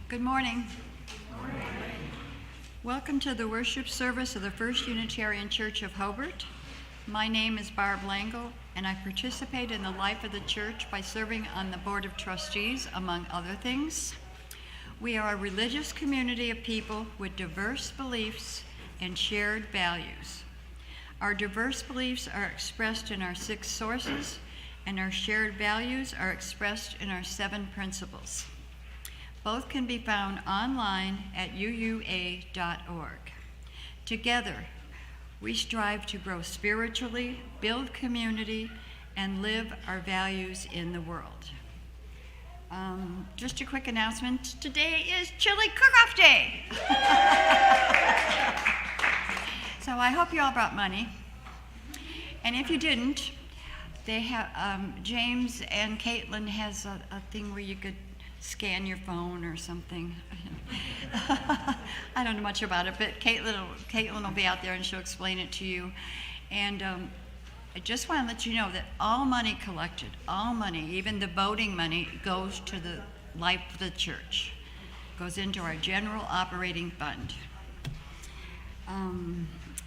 Good morning. Welcome to the worship service of the First Unitarian Church of Hobart. My name is Barb Langle, and I participate in the life of the church by serving on the Board of Trustees, among other things. We are a religious community of people with diverse beliefs and shared values. Our diverse beliefs are expressed in our 6 sources, and our shared values are expressed in our 7 principles. Both can be found online at uua.org. Together, we strive to grow spiritually, build community, and live our values in the world. Just a quick announcement. Today is Chili Cook-Off Day. So I hope you all brought money. And if you didn't, they have James and Caitlin has a thing where you could scan your phone or something. I don't know much about it, but Caitlin will be out there and she'll explain it to you. And I just want to let you know that all money collected, all money, even the voting money, goes to the life of the church. Goes into our general operating fund.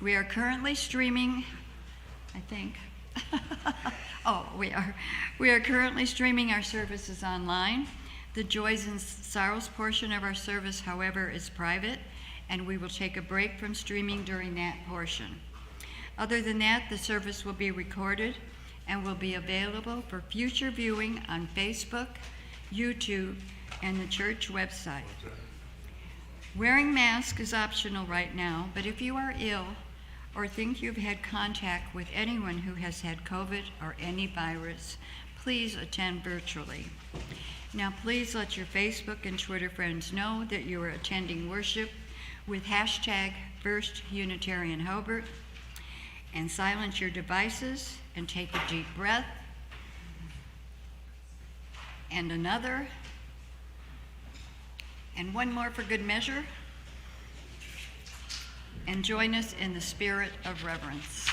We are currently streaming, I think. We are currently streaming our services online. The joys and sorrows portion of our service, however, is private, and we will take a break from streaming during that portion. Other than that, the service will be recorded and will be available for future viewing on Facebook, YouTube, and the church website. Wearing masks is optional right now, but if you are ill or think you've had contact with anyone who has had COVID or any virus, please attend virtually. Now, please let your Facebook and Twitter friends know that you are attending worship with hashtag First Unitarian Hobart, and silence your devices and take a deep breath and another and one more for good measure, and join us in the spirit of reverence.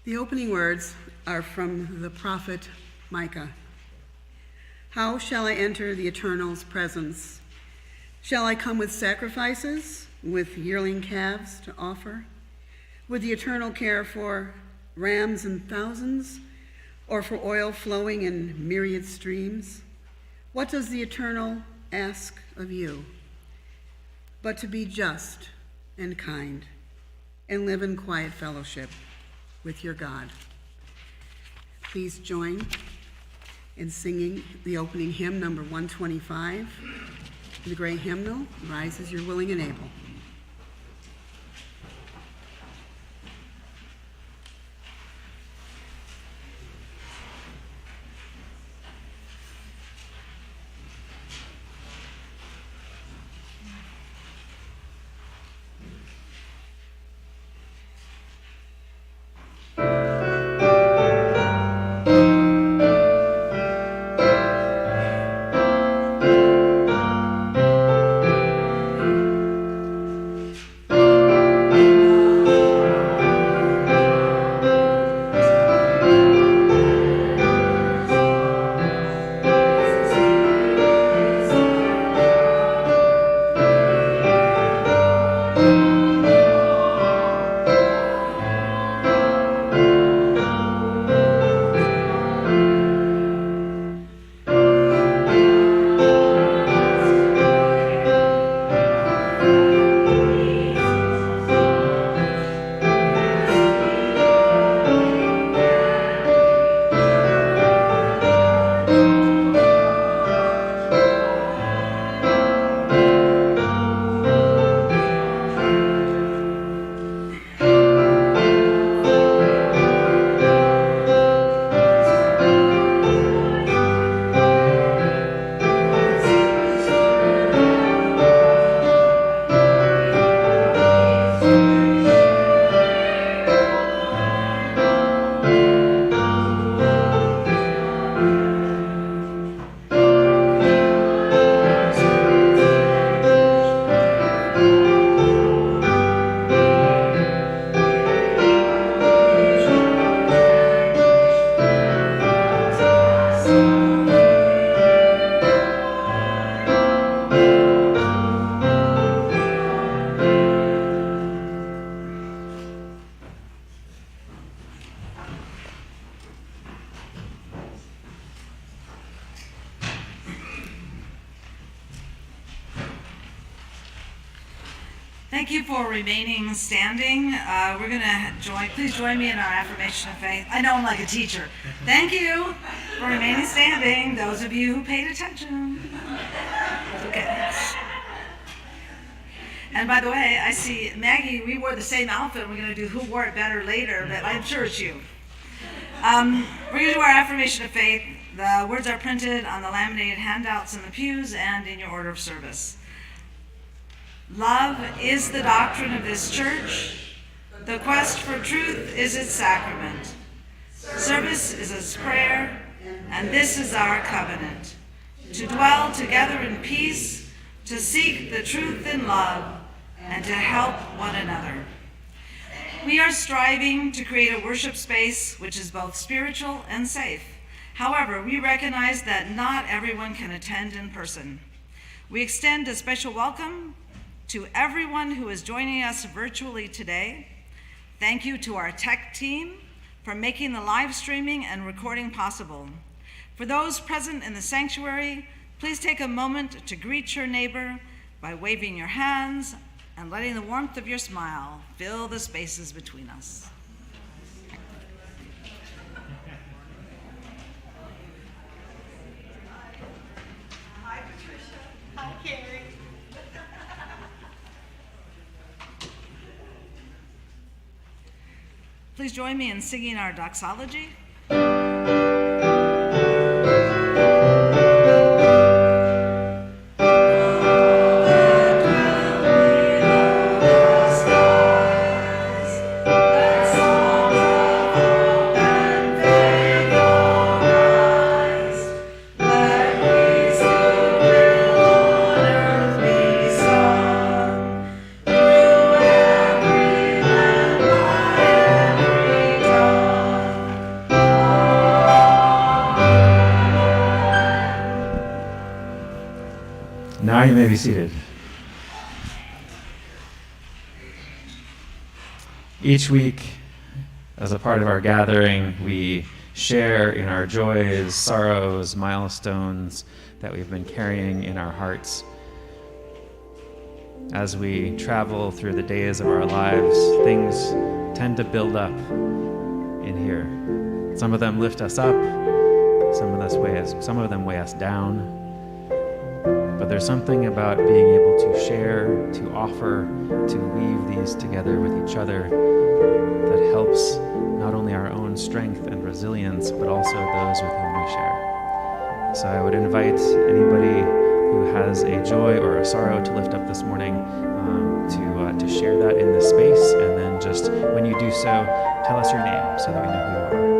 The opening words are from the prophet Micah. How shall I enter the Eternal's presence? Shall I come with sacrifices, with yearling calves to offer? Would the Eternal care for rams and thousands, or for oil flowing in myriad streams? What does the Eternal ask of you? But to be just and kind and live in quiet fellowship with your God. Please join in singing the opening hymn, number 125, the great hymnal, Rise as You're Willing and Able. Thank you for remaining standing. We're going to please join me in our affirmation of faith. I know I'm like a teacher. Thank you for remaining standing, those of you who paid attention. Okay. And by the way, I see Maggie, we wore the same outfit. We're going to do who wore it better later, but I'm sure it's you. We're going to do our affirmation of faith. The words are printed on the laminated handouts in the pews and in your order of service. Love is the doctrine of this church. The quest for truth is its sacrament. Service is its prayer, and this is our covenant. To dwell together in peace, to seek the truth in love, and to help one another. We are striving to create a worship space which is both spiritual and safe. However, we recognize that not everyone can attend in person. We extend a special welcome to everyone who is joining us virtually today. Thank you to our tech team for making the live streaming and recording possible. For those present in the sanctuary, please take a moment to greet your neighbor by waving your hands and letting the warmth of your smile fill the spaces between us. Hi, Patricia. Hi, Carrie. Please join me in singing our doxology. Now you may be seated. Each week, as a part of our gathering, we share in our joys, sorrows, milestones that we've been carrying in our hearts. As we travel through the days of our lives, things tend to build up in here. Some of them lift us up, some of them weigh us down. But there's something about being able to share, to offer, to weave these together with each other that helps not only our own strength and resilience, but also those with whom we share. So I would invite anybody who has a joy or a sorrow to lift up this morning to share that in this space, and then just when you do so, tell us your name so that we know who you are.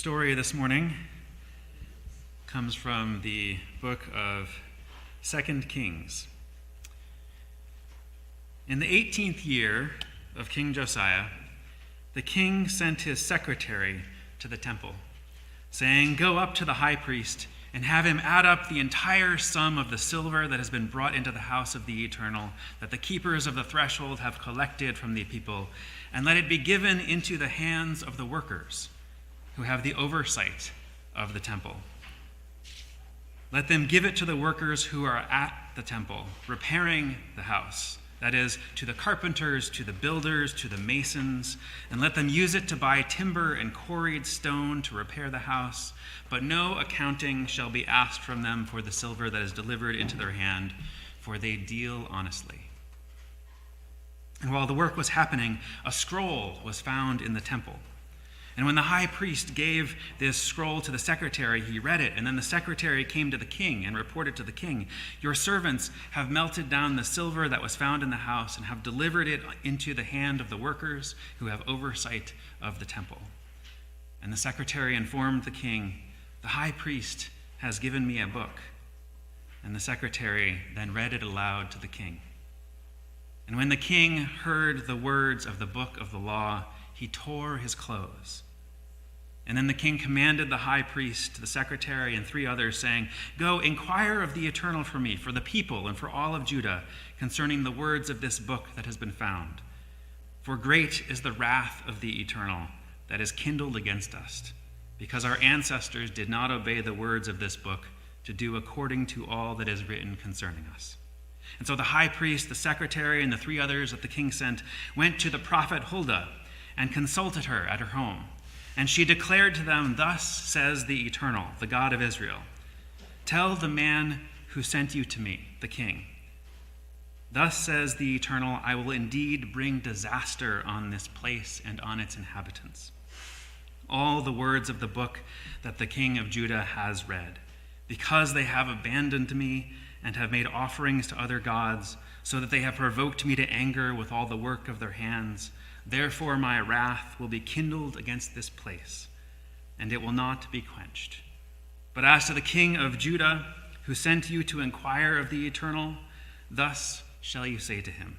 story this morning comes from the book of 2 Kings. In the 18th year of King Josiah, the king sent his secretary to the temple, saying, "Go up to the high priest and have him add up the entire sum of the silver that has been brought into the house of the Eternal, that the keepers of the threshold have collected from the people, and let it be given into the hands of the workers who have the oversight of the temple. Let them give it to the workers who are at the temple, repairing the house, that is, to the carpenters, to the builders, to the masons, and let them use it to buy timber and quarried stone to repair the house, but no accounting shall be asked from them for the silver that is delivered into their hand, for they deal honestly." And while the work was happening, a scroll was found in the temple. And when the high priest gave this scroll to the secretary, he read it, and then the secretary came to the king and reported to the king, "Your servants have melted down the silver that was found in the house and have delivered it into the hand of the workers who have oversight of the temple." And the secretary informed the king, "The high priest has given me a book." And the secretary then read it aloud to the king. And when the king heard the words of the book of the law, he tore his clothes. And then the king commanded the high priest, the secretary, and 3 others, saying, "Go, inquire of the Eternal for me, for the people, and for all of Judah, concerning the words of this book that has been found. For great is the wrath of the Eternal that is kindled against us, because our ancestors did not obey the words of this book to do according to all that is written concerning us." And so the high priest, the secretary, and the 3 others that the king sent went to the prophet Huldah and consulted her at her home. And she declared to them, "Thus says the Eternal, the God of Israel, tell the man who sent you to me, the king, thus says the Eternal, I will indeed bring disaster on this place and on its inhabitants. All the words of the book that the king of Judah has read, because they have abandoned me and have made offerings to other gods, so that they have provoked me to anger with all the work of their hands. Therefore my wrath will be kindled against this place, and it will not be quenched. But as to the king of Judah, who sent you to inquire of the Eternal, thus shall you say to him,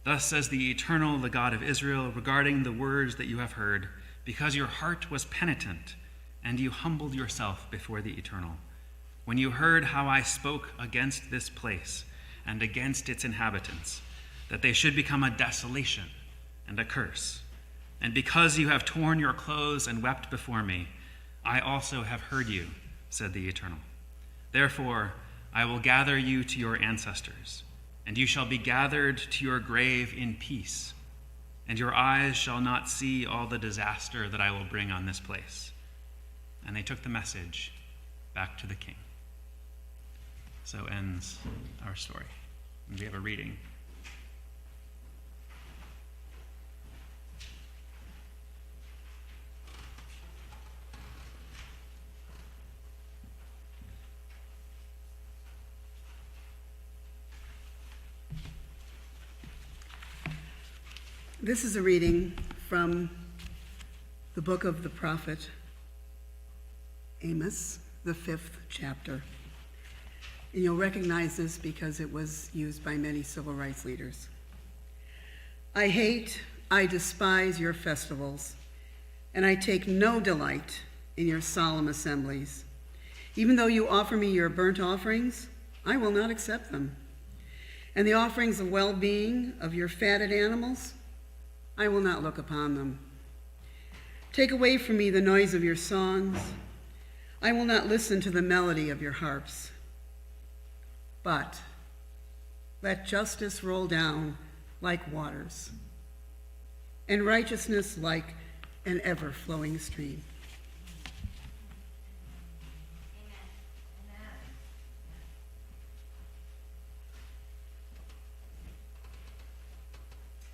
Thus says the Eternal, the God of Israel, regarding the words that you have heard, because your heart was penitent, and you humbled yourself before the Eternal, when you heard how I spoke against this place and against its inhabitants, that they should become a desolation and a curse. And because you have torn your clothes and wept before me, I also have heard you, said the Eternal. Therefore, I will gather you to your ancestors, and you shall be gathered to your grave in peace, and your eyes shall not see all the disaster that I will bring on this place." And they took the message back to the king. So ends our story. And we have a reading. This is a reading from the book of the prophet Amos, the 5th chapter. And you'll recognize this because it was used by many civil rights leaders. I despise your festivals, and I take no delight in your solemn assemblies. Even though you offer me your burnt offerings, I will not accept them. And the offerings of well-being of your fatted animals, I will not look upon them. Take away from me the noise of your songs. I will not listen to the melody of your harps. But let justice roll down like waters, and righteousness like an ever-flowing stream.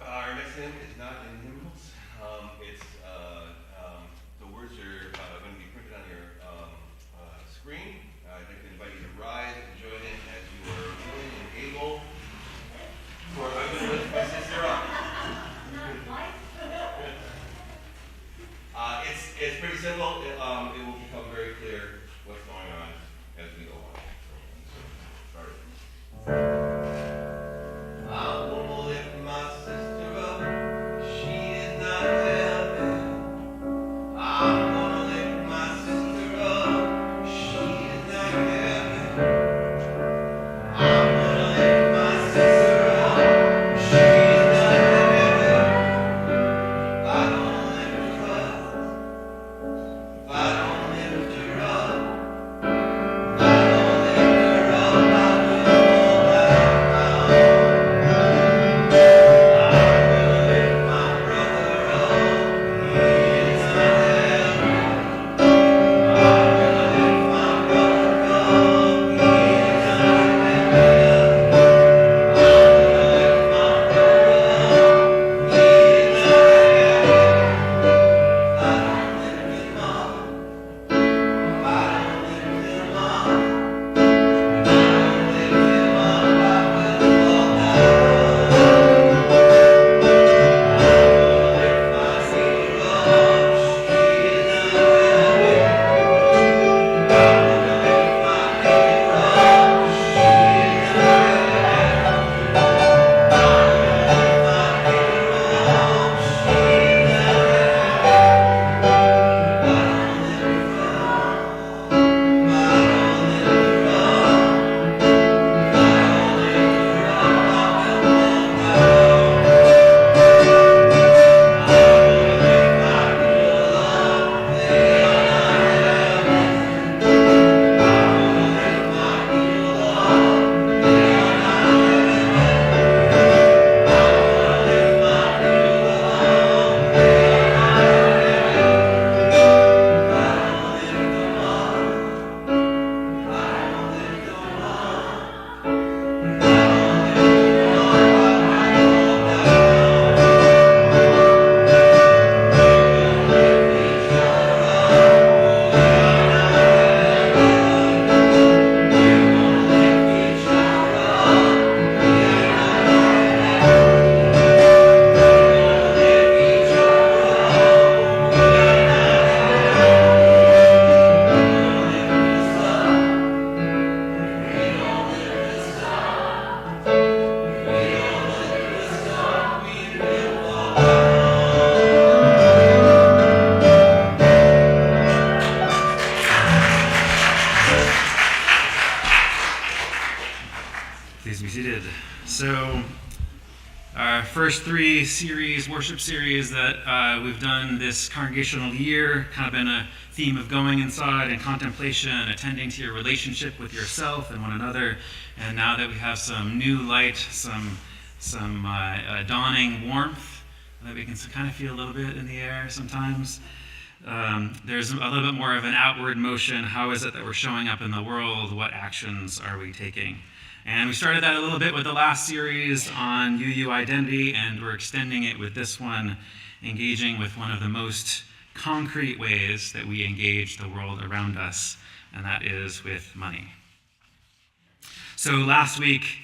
Our next hymn is not in hymnals. The words are going to be printed on your screen. I'd like to invite you to rise and join in as you are willing and able. For I'm going to lift my sister up. It's pretty simple. It will become very clear what's going on as we go on. So start. I will lift my sister up. She Be seated. So, our first three worship series that we've done this congregational year, kind of been a theme of going inside and contemplation, attending to your relationship with yourself and one another. And now that we have some new light, some dawning warmth that we can kind of feel a little bit in the air sometimes. There's a little bit more of an outward motion. How is it that we're showing up in the world? What actions are we taking? And we started that a little bit with the last series on UU identity, and we're extending it with this one, engaging with one of the most concrete ways that we engage the world around us, and that is with money. So last week,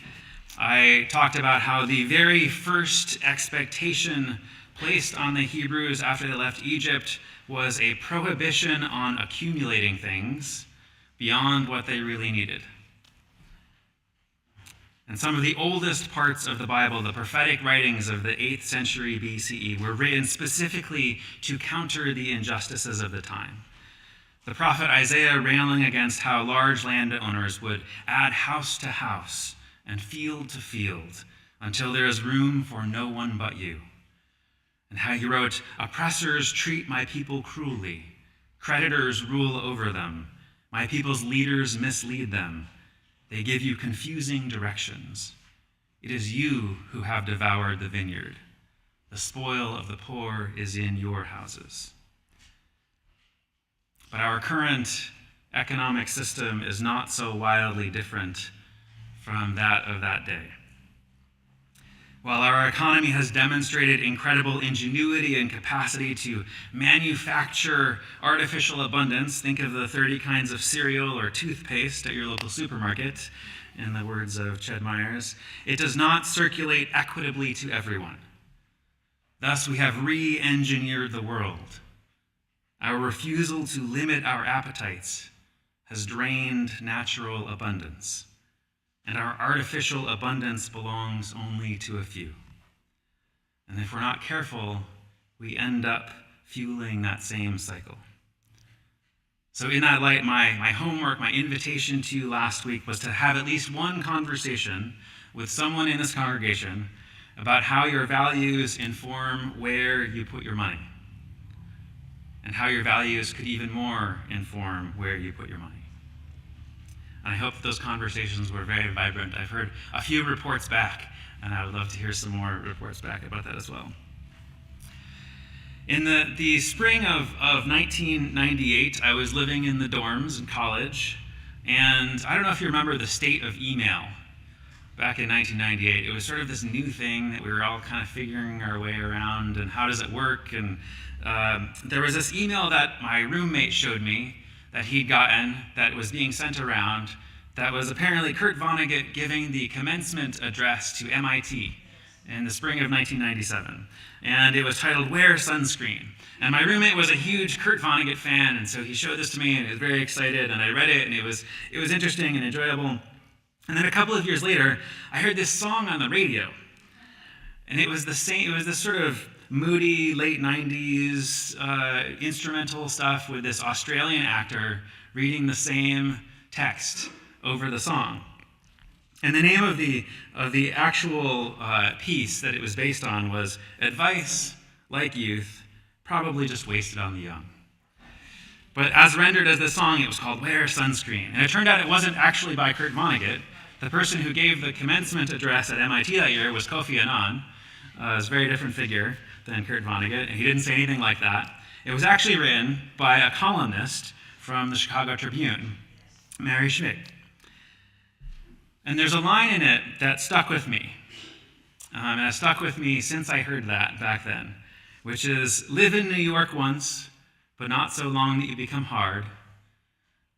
I talked about how the very first expectation placed on the Hebrews after they left Egypt was a prohibition on accumulating things beyond what they really needed. And some of the oldest parts of the Bible, the prophetic writings of the 8th century BCE, were written specifically to counter the injustices of the time. The prophet Isaiah railing against how large landowners would add house to house and field to field until there is room for no one but you. And how he wrote, "Oppressors treat my people cruelly. Creditors rule over them. My people's leaders mislead them. They give you confusing directions. It is you who have devoured the vineyard. The spoil of the poor is in your houses." But our current economic system is not so wildly different from that of that day. While our economy has demonstrated incredible ingenuity and capacity to manufacture artificial abundance, think of the 30 kinds of cereal or toothpaste at your local supermarket, in the words of Ched Myers, it does not circulate equitably to everyone. Thus, we have re-engineered the world. Our refusal to limit our appetites has drained natural abundance. And our artificial abundance belongs only to a few. And if we're not careful, we end up fueling that same cycle. So in that light, my homework, my invitation to you last week was to have at least one conversation with someone in this congregation about how your values inform where you put your money, and how your values could even more inform where you put your money. And I hope that those conversations were very vibrant. I've heard a few reports back, and I would love to hear some more reports back about that as well. In the spring of 1998, I was living in the dorms in college, and I don't know if you remember the state of email back in 1998. It was sort of this new thing that we were all kind of figuring our way around, and how does it work? And there was this email that my roommate showed me that he'd gotten that was being sent around that was apparently Kurt Vonnegut giving the commencement address to MIT in the spring of 1997. And it was titled, "Wear Sunscreen." And my roommate was a huge Kurt Vonnegut fan, and so he showed this to me and he was very excited, and I read it, and it was interesting and enjoyable. And then a couple of years later, I heard this song on the radio. And it was this sort of moody late 90s instrumental stuff with this Australian actor reading the same text over the song. And the name of the actual piece that it was based on was "Advice, like youth, probably just wasted on the young." But as rendered as the song, it was called "Wear Sunscreen." And it turned out it wasn't actually by Kurt Vonnegut. The person who gave the commencement address at MIT that year was Kofi Annan. It was a very different figure than Kurt Vonnegut, and he didn't say anything like that. It was actually written by a columnist from the Chicago Tribune, Mary Schmidt. And there's a line in it that stuck with me, and it stuck with me since I heard that back then, which is, "Live in New York once, but not so long that you become hard,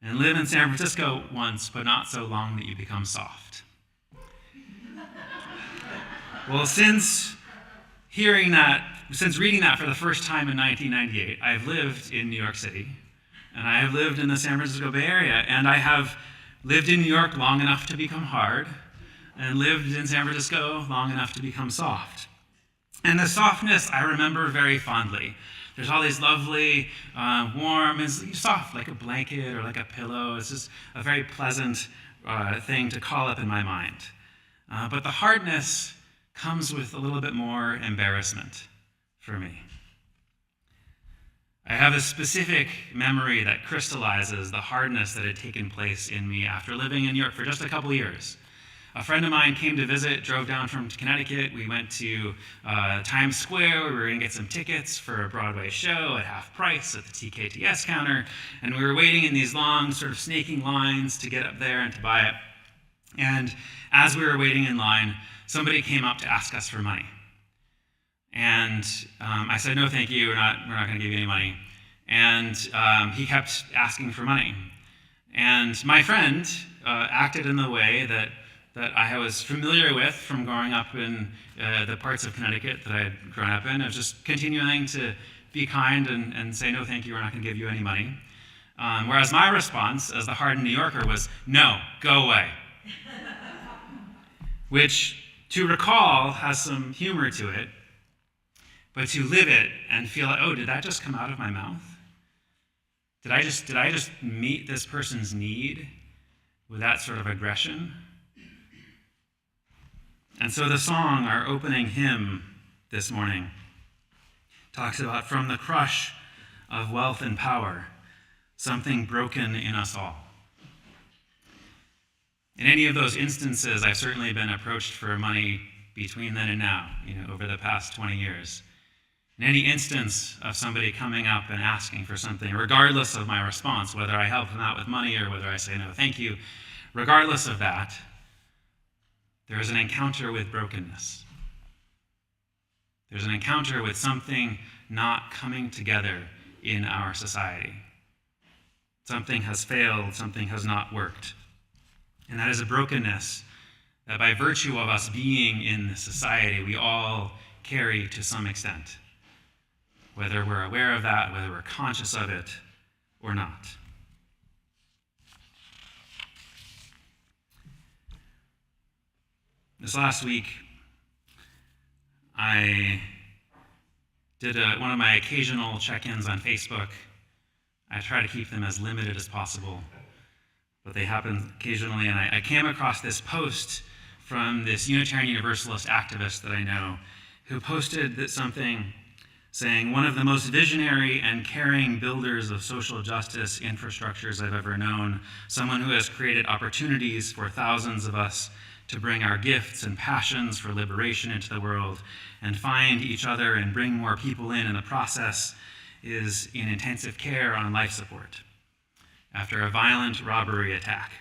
and live in San Francisco once, but not so long that you become soft." Well, since reading that for the first time in 1998, I've lived in New York City, and I have lived in the San Francisco Bay Area, and I have lived in New York long enough to become hard, and lived in San Francisco long enough to become soft. And the softness I remember very fondly. There's all these lovely, warm, and soft, like a blanket or like a pillow. It's just a very pleasant thing to call up in my mind. But the hardness comes with a little bit more embarrassment for me. I have a specific memory that crystallizes the hardness that had taken place in me after living in New York for just a couple years. A friend of mine came to visit, drove down from Connecticut. We went to Times Square. We were going to get some tickets for a Broadway show at half price at the TKTS counter. And we were waiting in these long, sort of snaking lines to get up there and to buy it. And as we were waiting in line, somebody came up to ask us for money. And I said, no, thank you. We're not going to give you any money. And he kept asking for money. And my friend acted in the way that I was familiar with from growing up in the parts of Connecticut that I had grown up in, of just continuing to be kind and say, no, thank you, we're not going to give you any money. Whereas my response as the hardened New Yorker was, no, go away. Which, to recall, has some humor to it, but to live it and feel like, oh, did that just come out of my mouth? Did I just meet this person's need with that sort of aggression? And so the song, our opening hymn this morning, talks about from the crush of wealth and power, something broken in us all. In any of those instances, I've certainly been approached for money between then and now, over the past 20 years. In any instance of somebody coming up and asking for something, regardless of my response, whether I help them out with money or whether I say no, thank you, regardless of that, there is an encounter with brokenness. There's an encounter with something not coming together in our society. Something has failed, something has not worked. And that is a brokenness that by virtue of us being in this society, we all carry to some extent, whether we're aware of that, whether we're conscious of it or not. This last week, I did one of my occasional check-ins on Facebook. I try to keep them as limited as possible, but they happen occasionally, and I came across this post from this Unitarian Universalist activist that I know, who posted something saying, one of the most visionary and caring builders of social justice infrastructures I've ever known, someone who has created opportunities for thousands of us to bring our gifts and passions for liberation into the world and find each other and bring more people in the process, is in intensive care on life support after a violent robbery attack.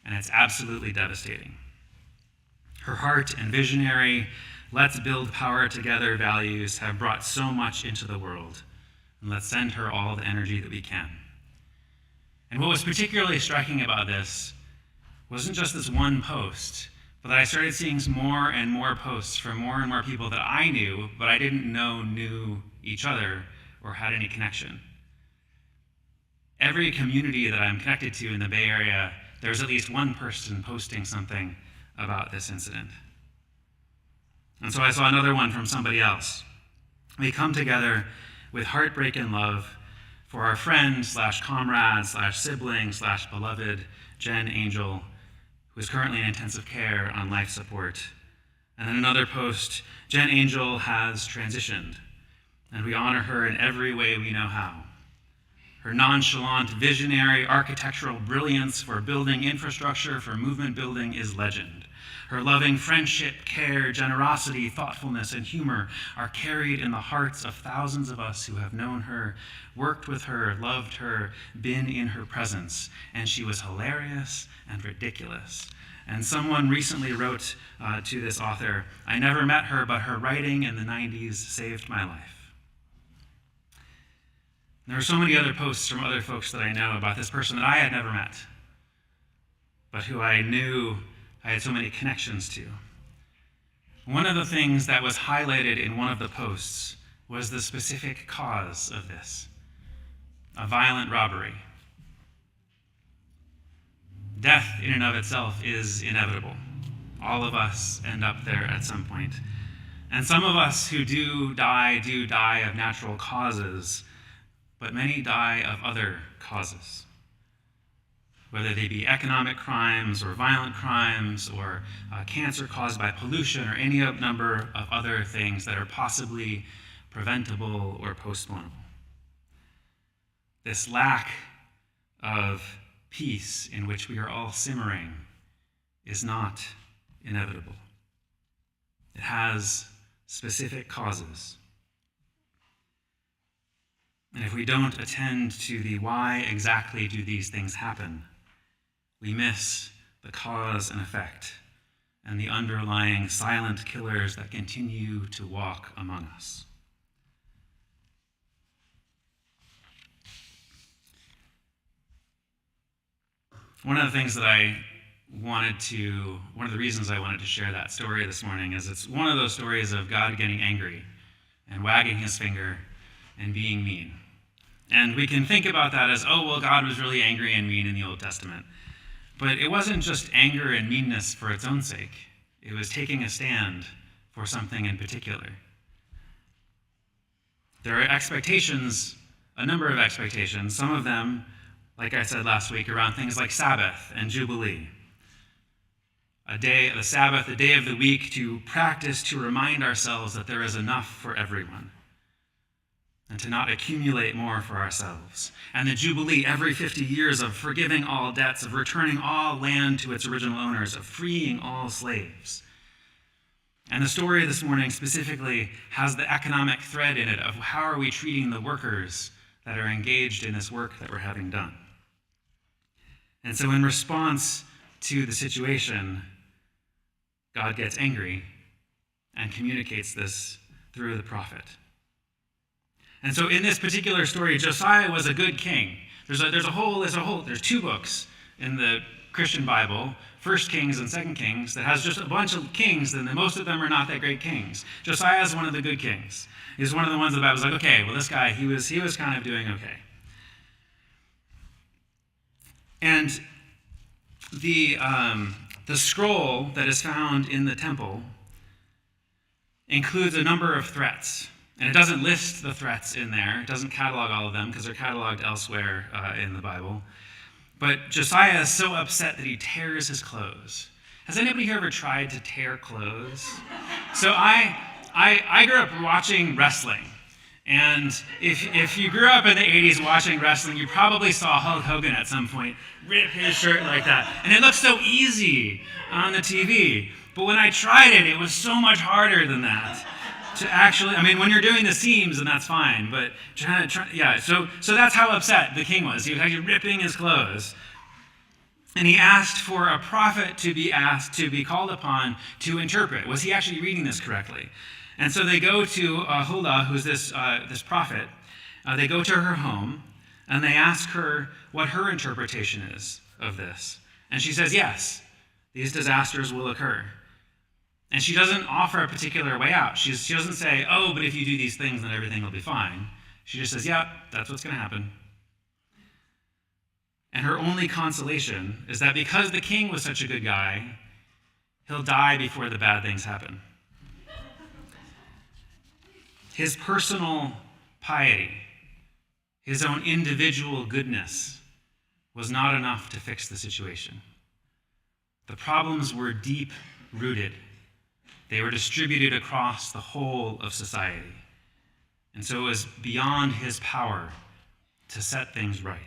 And it's absolutely devastating. Her heart and visionary, let's build power together values have brought so much into the world, and let's send her all the energy that we can. And what was particularly striking about this wasn't just this one post, but that I started seeing more and more posts from more and more people that I knew, but I didn't know knew each other or had any connection. Every community that I'm connected to in the Bay Area, there's at least one person posting something about this incident. And so I saw another one from somebody else. We come together with heartbreak and love for our friend / comrade / sibling / beloved Jen Angel, who is currently in intensive care on life support. And then another post, Jen Angel has transitioned, and we honor her in every way we know how. Her nonchalant, visionary, architectural brilliance for building infrastructure for movement building is legend. Her loving friendship, care, generosity, thoughtfulness, and humor are carried in the hearts of thousands of us who have known her, worked with her, loved her, been in her presence. And she was hilarious and ridiculous. And someone recently wrote to this author, I never met her, but her writing in the 90s saved my life. There are so many other posts from other folks that I know about this person that I had never met, but who I knew I had so many connections to. One of the things that was highlighted in one of the posts was the specific cause of this, a violent robbery. Death in and of itself is inevitable. All of us end up there at some point. And some of us who do die of natural causes, but many die of other causes. whether they be economic crimes or violent crimes or cancer caused by pollution or any number of other things that are possibly preventable or postponable. This lack of peace in which we are all simmering is not inevitable. It has specific causes. And if we don't attend to the why exactly do these things happen, we miss the cause and effect and the underlying silent killers that continue to walk among us. One of the reasons I wanted to share that story this morning is it's one of those stories of God getting angry and wagging his finger and being mean. And we can think about that as, oh, well, God was really angry and mean in the Old Testament. But it wasn't just anger and meanness for its own sake. It was taking a stand for something in particular. There are expectations, a number of expectations, some of them, like I said last week, around things like Sabbath and Jubilee. The Sabbath, a day of the week to practice, to remind ourselves that there is enough for everyone and to not accumulate more for ourselves. And the Jubilee, every 50 years, of forgiving all debts, of returning all land to its original owners, of freeing all slaves. And the story this morning specifically has the economic thread in it of how are we treating the workers that are engaged in this work that we're having done. And so in response to the situation, God gets angry and communicates this through the prophet. And so in this particular story, Josiah was a good king. There's two books in the Christian Bible, 1 Kings and 2 Kings, that has just a bunch of kings, and most of them are not that great kings. Josiah is one of the good kings. He's one of the ones that the Bible's like, okay, well, this guy, he was kind of doing okay. And the scroll that is found in the temple includes a number of threats. And it doesn't list the threats in there. It doesn't catalog all of them because they're cataloged elsewhere in the Bible. But Josiah is so upset that he tears his clothes. Has anybody here ever tried to tear clothes? So I grew up watching wrestling. And if you grew up in the 80s watching wrestling, you probably saw Hulk Hogan at some point rip his shirt like that. And it looked so easy on the TV. But when I tried it, it was so much harder than that. To actually, when you're doing the seams, then that's fine. But so that's how upset the king was. He was actually ripping his clothes. And he asked for a prophet to be called upon to interpret. Was he actually reading this correctly? And so they go to Huldah, who's this prophet. They go to her home, and they ask her what her interpretation is of this. And she says, yes, these disasters will occur. And she doesn't offer a particular way out. She doesn't say, oh, but if you do these things, then everything will be fine. She just says, yeah, that's what's going to happen. And her only consolation is that because the king was such a good guy, he'll die before the bad things happen. His personal piety, his own individual goodness, was not enough to fix the situation. The problems were deep-rooted. They were distributed across the whole of society. And so it was beyond his power to set things right.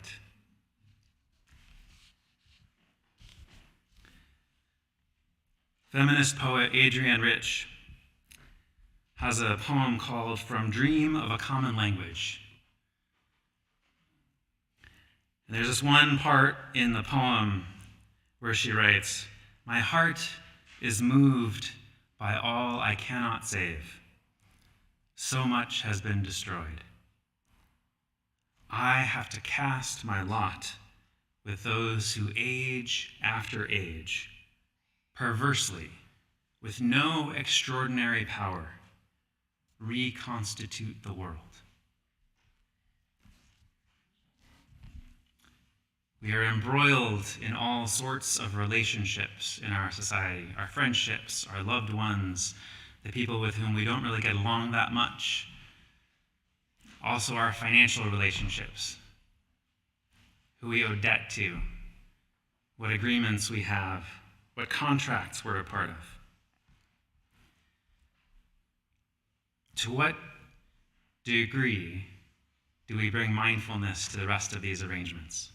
Feminist poet Adrienne Rich has a poem called From Dream of a Common Language. And there's this one part in the poem where she writes, my heart is moved by all I cannot save. So much has been destroyed. I have to cast my lot with those who age after age, perversely, with no extraordinary power, reconstitute the world. We are embroiled in all sorts of relationships in our society, our friendships, our loved ones, the people with whom we don't really get along that much. Also our financial relationships, who we owe debt to, what agreements we have, what contracts we're a part of. To what degree do we bring mindfulness to the rest of these arrangements?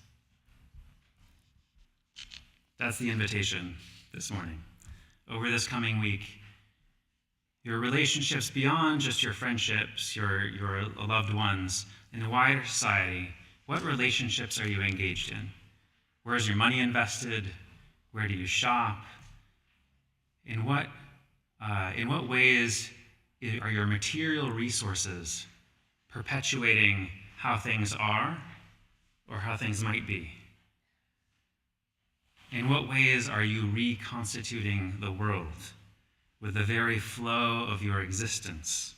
That's the invitation this morning. Over this coming week, your relationships beyond just your friendships, your loved ones, in a wider society, what relationships are you engaged in? Where is your money invested? Where do you shop? In what ways are your material resources perpetuating how things are or how things might be? In what ways are you reconstituting the world with the very flow of your existence?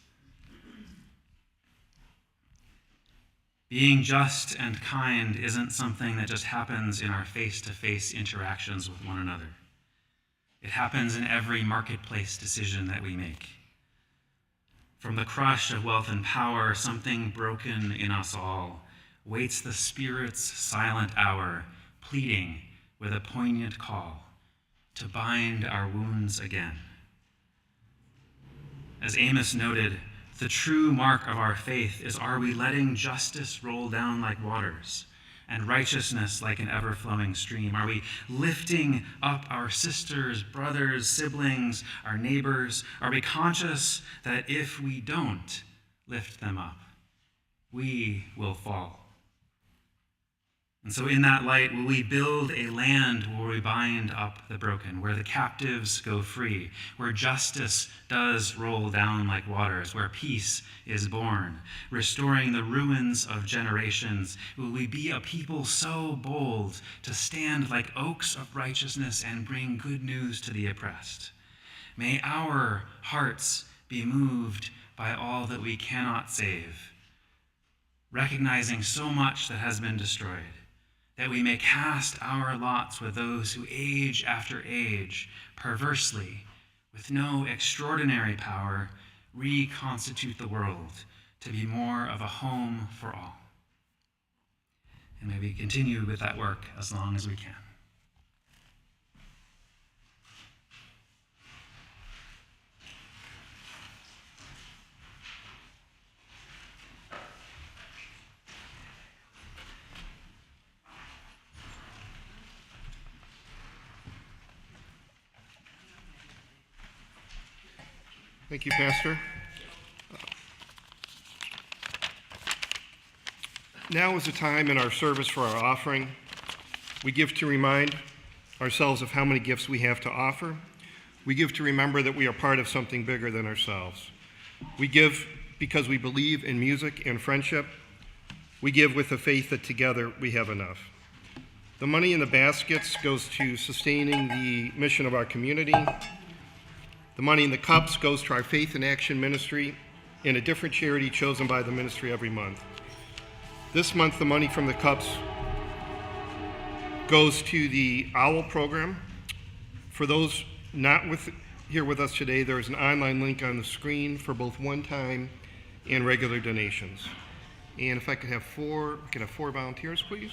Being just and kind isn't something that just happens in our face-to-face interactions with one another. It happens in every marketplace decision that we make. From the crush of wealth and power, something broken in us all waits the Spirit's silent hour, pleading with a poignant call to bind our wounds again. As Amos noted, the true mark of our faith is, are we letting justice roll down like waters and righteousness like an ever-flowing stream? Are we lifting up our sisters, brothers, siblings, our neighbors? Are we conscious that if we don't lift them up, we will fall? And so in that light, will we build a land where we bind up the broken, where the captives go free, where justice does roll down like waters, where peace is born, restoring the ruins of generations? Will we be a people so bold to stand like oaks of righteousness and bring good news to the oppressed? May our hearts be moved by all that we cannot save, recognizing so much that has been destroyed, that we may cast our lots with those who age after age, perversely, with no extraordinary power, reconstitute the world to be more of a home for all. And may we continue with that work as long as we can. Thank you, Pastor. Now is the time in our service for our offering. We give to remind ourselves of how many gifts we have to offer. We give to remember that we are part of something bigger than ourselves. We give because we believe in music and friendship. We give with the faith that together we have enough. The money in the baskets goes to sustaining the mission of our community. The money in the cups goes to our Faith in Action ministry and a different charity chosen by the ministry every month. This month, the money from the cups goes to the OWL program. For those not here with us today, there is an online link on the screen for both one-time and regular donations. And if I could have four volunteers, please.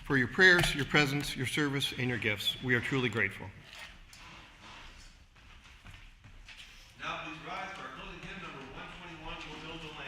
for your prayers, your presence, your service, and your gifts. We are truly grateful. Now please rise for our closing hymn number 121, We'll Build the Land.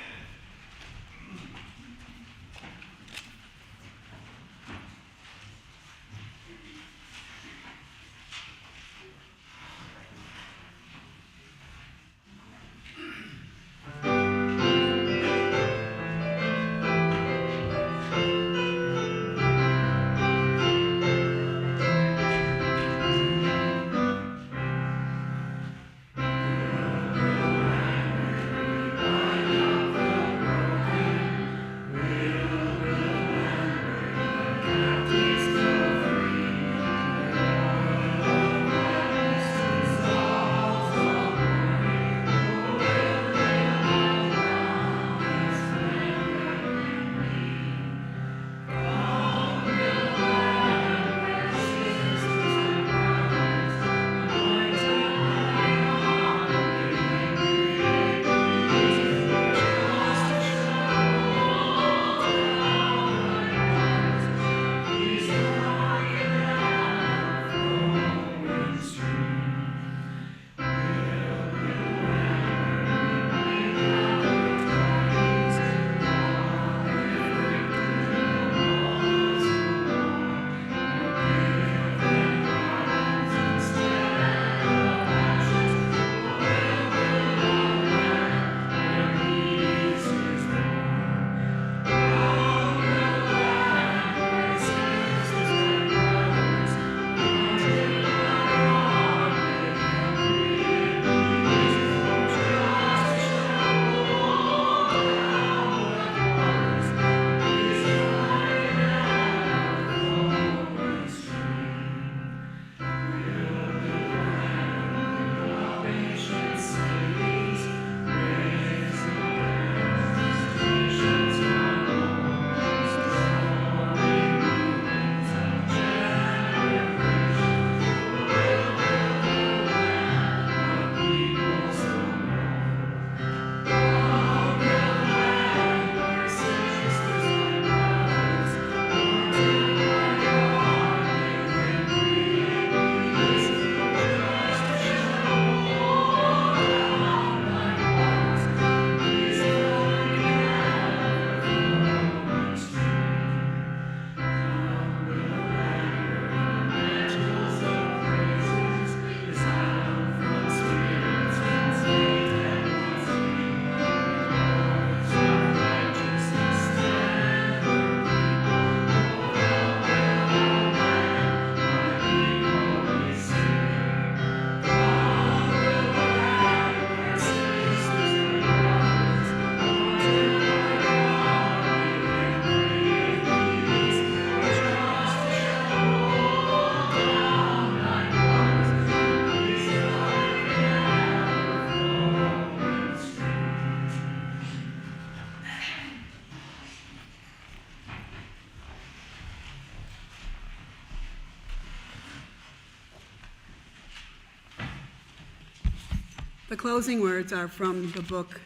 The closing words are from the book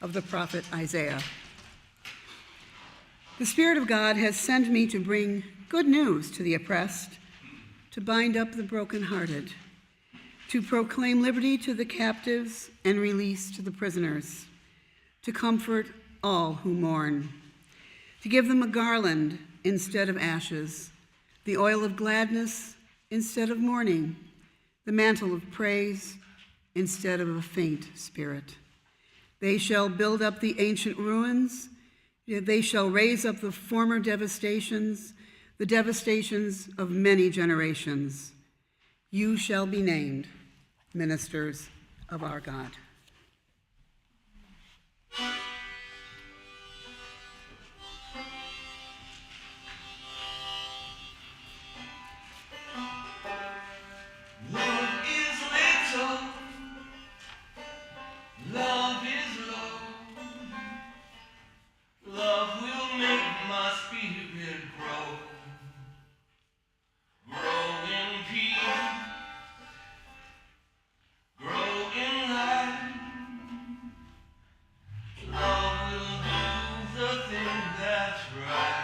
of the prophet Isaiah. The Spirit of God has sent me to bring good news to the oppressed, to bind up the brokenhearted, to proclaim liberty to the captives and release to the prisoners, to comfort all who mourn, to give them a garland instead of ashes, the oil of gladness instead of mourning, the mantle of praise instead of a faint spirit. They shall build up the ancient ruins. They shall raise up the former devastations, the devastations of many generations. You shall be named ministers of our God. Love will do the thing that's right.